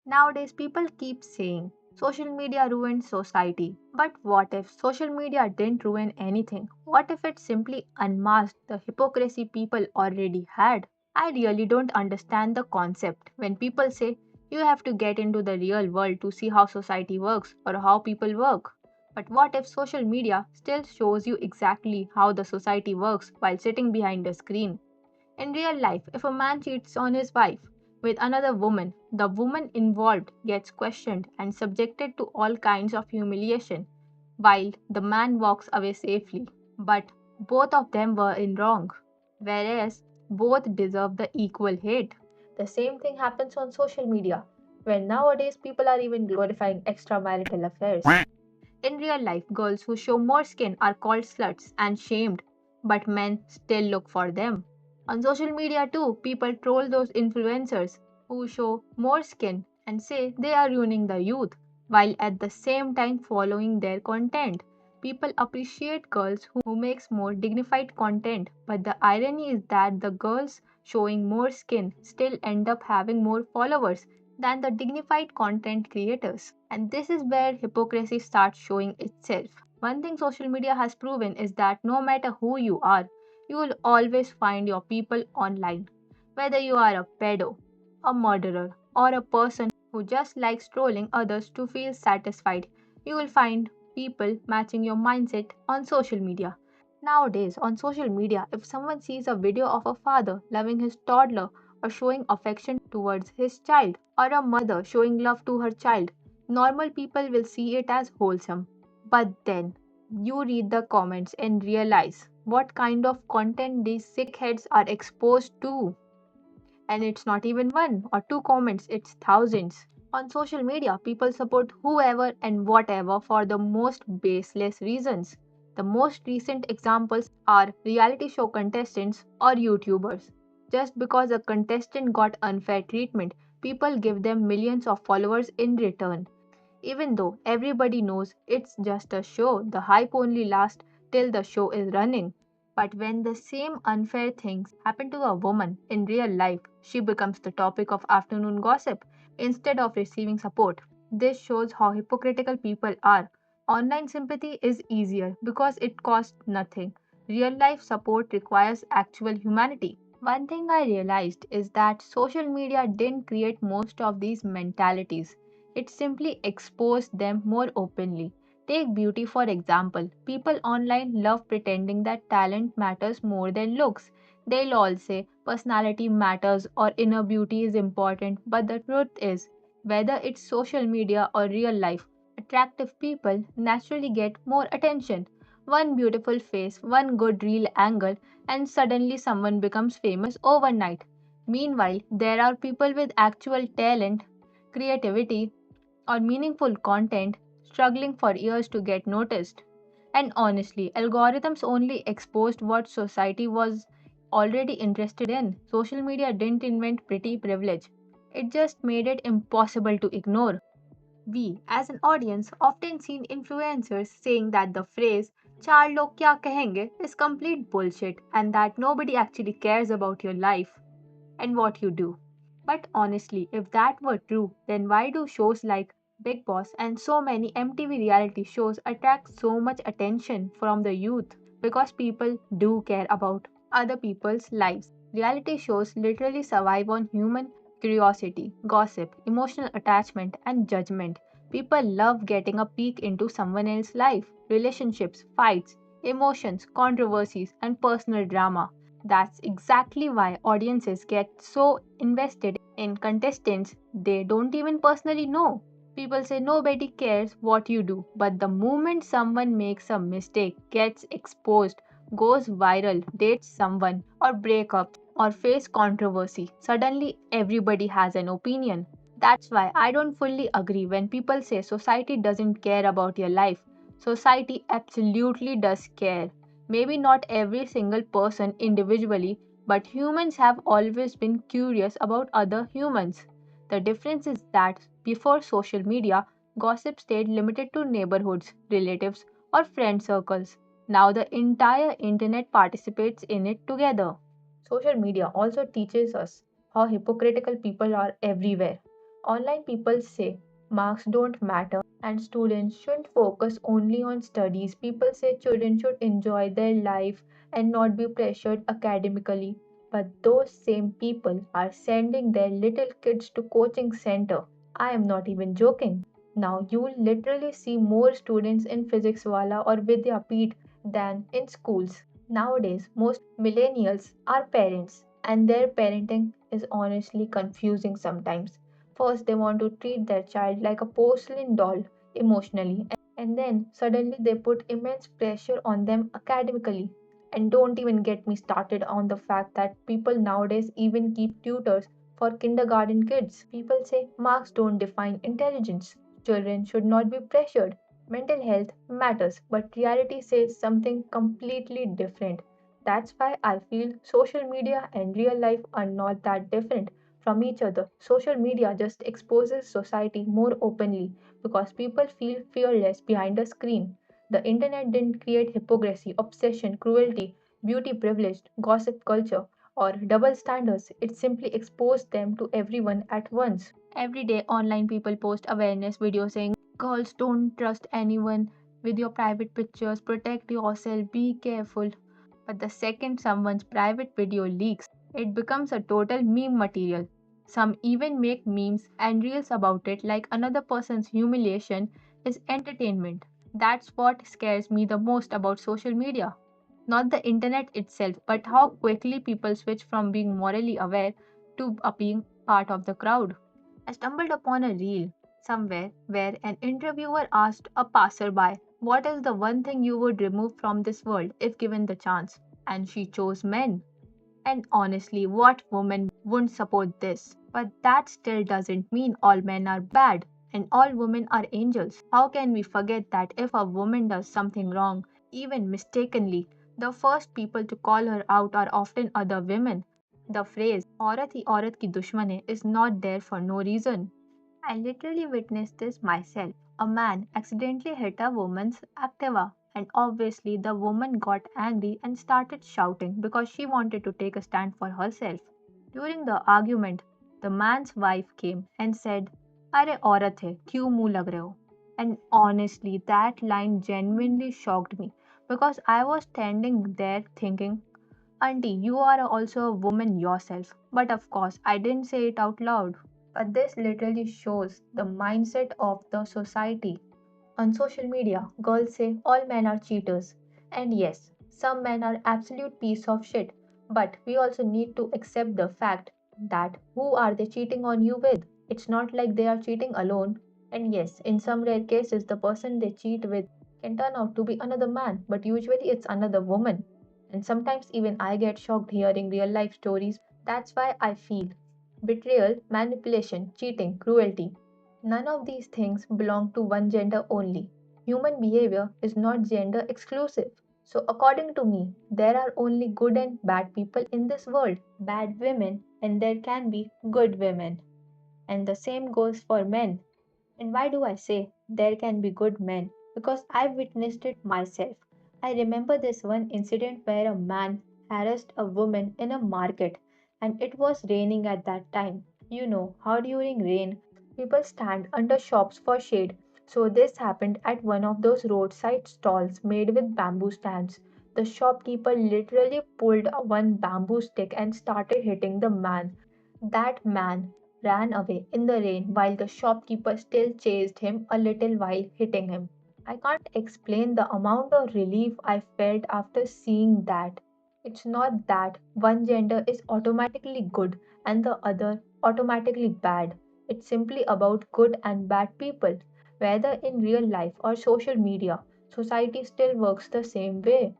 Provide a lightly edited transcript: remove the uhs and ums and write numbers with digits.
Nowadays, people keep saying social media ruined society. But what if social media didn't ruin anything? What if it simply unmasked the hypocrisy people already had? I really don't understand the concept when people say you have to get into the real world to see how society works or how people work. But what if social media still shows you exactly how the society works while sitting behind a screen? In real life, if a man cheats on his wife with another woman, the woman involved gets questioned and subjected to all kinds of humiliation, while the man walks away safely. But both of them were in wrong, whereas both deserve the equal hate. The same thing happens on social media, where nowadays people are even glorifying extramarital affairs. In real life, girls who show more skin are called sluts and shamed, but men still look for them. On social media, too, people troll those influencers who show more skin and say they are ruining the youth, while at the same time following their content. People appreciate girls who makes more dignified content, but the irony is that the girls showing more skin still end up having more followers than the dignified content creators. And this is where hypocrisy starts showing itself. One thing social media has proven is that no matter who you are, you will always find your people online. Whether you are a pedo, a murderer, or a person who just likes trolling others to feel satisfied, you will find people matching your mindset on social media. Nowadays, on social media, if someone sees a video of a father loving his toddler or showing affection towards his child, or a mother showing love to her child, normal people will see it as wholesome. But then you read the comments and realize what kind of content these sick heads are exposed to. And it's not even one or two comments, it's thousands. On social media, people support whoever and whatever for the most baseless reasons. The most recent examples are reality show contestants or YouTubers. Just because a contestant got unfair treatment, people give them millions of followers in return. Even though everybody knows it's just a show, the hype only lasts till the show is running. But when the same unfair things happen to a woman in real life, she becomes the topic of afternoon gossip instead of receiving support. This shows how hypocritical people are. Online sympathy is easier because it costs nothing. Real life support requires actual humanity. One thing I realized is that social media didn't create most of these mentalities. It simply exposed them more openly. Take beauty for example. People online love pretending that talent matters more than looks. They'll all say personality matters or inner beauty is important, but the truth is, whether it's social media or real life, attractive people naturally get more attention. One beautiful face, one good reel angle, and suddenly someone becomes famous overnight. Meanwhile, there are people with actual talent, creativity, or meaningful content struggling for years to get noticed. And honestly, algorithms only exposed what society was already interested in. Social media didn't invent pretty privilege, it just made it impossible to ignore. We, as an audience, often seen influencers saying that the phrase "चार लोग क्या कहेंगे" is complete bullshit and that nobody actually cares about your life and what you do. But honestly, if that were true, then why do shows like Big Boss and so many MTV reality shows attract so much attention from the youth? Because people do care about other people's lives. Reality shows literally survive on human curiosity, gossip, emotional attachment, and judgment. People love getting a peek into someone else's life, relationships, fights, emotions, controversies, and personal drama. That's exactly why audiences get so invested in contestants they don't even personally know. People say nobody cares what you do, but the moment someone makes a mistake, gets exposed, goes viral, dates someone, or break up, or face controversy, suddenly everybody has an opinion. That's why I don't fully agree when people say society doesn't care about your life. Society absolutely does care. Maybe not every single person individually, but humans have always been curious about other humans. The difference is that before social media, gossip stayed limited to neighborhoods, relatives, or friend circles. Now the entire internet participates in it together. Social media also teaches us how hypocritical people are everywhere. Online people say marks don't matter and students shouldn't focus only on studies. People say children should enjoy their life and not be pressured academically. But those same people are sending their little kids to coaching center. I am not even joking. Now you'll literally see more students in Physics Wala or Vidyapeeth than in schools. Nowadays, most millennials are parents, and their parenting is honestly confusing sometimes. First, they want to treat their child like a porcelain doll emotionally, and then suddenly they put immense pressure on them academically. And don't even get me started on the fact that people nowadays even keep tutors for kindergarten kids. People say marks don't define intelligence. Children should not be pressured. Mental health matters, but reality says something completely different. That's why I feel social media and real life are not that different from each other. Social media just exposes society more openly because people feel fearless behind a screen. The internet didn't create hypocrisy, obsession, cruelty, beauty privilege, gossip culture, or double standards. It simply exposed them to everyone at once. Every day, online people post awareness videos saying, girls, don't trust anyone with your private pictures, protect yourself, be careful. But the second someone's private video leaks, it becomes a total meme material. Some even make memes and reels about it like another person's humiliation is entertainment. That's what scares me the most about social media. Not the internet itself, but how quickly people switch from being morally aware to being part of the crowd. I stumbled upon a reel somewhere where an interviewer asked a passerby, what is the one thing you would remove from this world if given the chance? And she chose men. And honestly, what woman wouldn't support this? But that still doesn't mean all men are bad and all women are angels. How can we forget that if a woman does something wrong, even mistakenly, the first people to call her out are often other women? The phrase औरत ही औरत की दुश्मन है is not there for no reason. I literally witnessed this myself. A man accidentally hit a woman's Activa, and obviously the woman got angry and started shouting because she wanted to take a stand for herself. During the argument, the man's wife came and said, अरे औरत है, क्यों मुंह लग रहे हो? And honestly, that line genuinely shocked me because I was standing there thinking, Auntie, you are also a woman yourself. But of course, I didn't say it out loud. But this literally shows the mindset of the society. On social media, girls say all men are cheaters. And yes, some men are absolute piece of shit. But we also need to accept the fact that who are they cheating on you with? It's not like they are cheating alone. And yes, in some rare cases, the person they cheat with can turn out to be another man, but usually it's another woman. And sometimes even I get shocked hearing real life stories. That's why I feel betrayal, manipulation, cheating, cruelty. None of these things belong to one gender only. Human behavior is not gender exclusive. So, according to me, there are only good and bad people in this world. Bad women, and there can be good women. And the same goes for men. And why do I say there can be good men? Because I've witnessed it myself. I remember this one incident where a man harassed a woman in a market and it was raining at that time. You know how during rain people stand under shops for shade. So this happened at one of those roadside stalls made with bamboo stands. The shopkeeper literally pulled one bamboo stick and started hitting the man. That man ran away in the rain while the shopkeeper still chased him a little while hitting him. I can't explain the amount of relief I felt after seeing that. It's not that one gender is automatically good and the other automatically bad. It's simply about good and bad people. Whether in real life or social media, society still works the same way.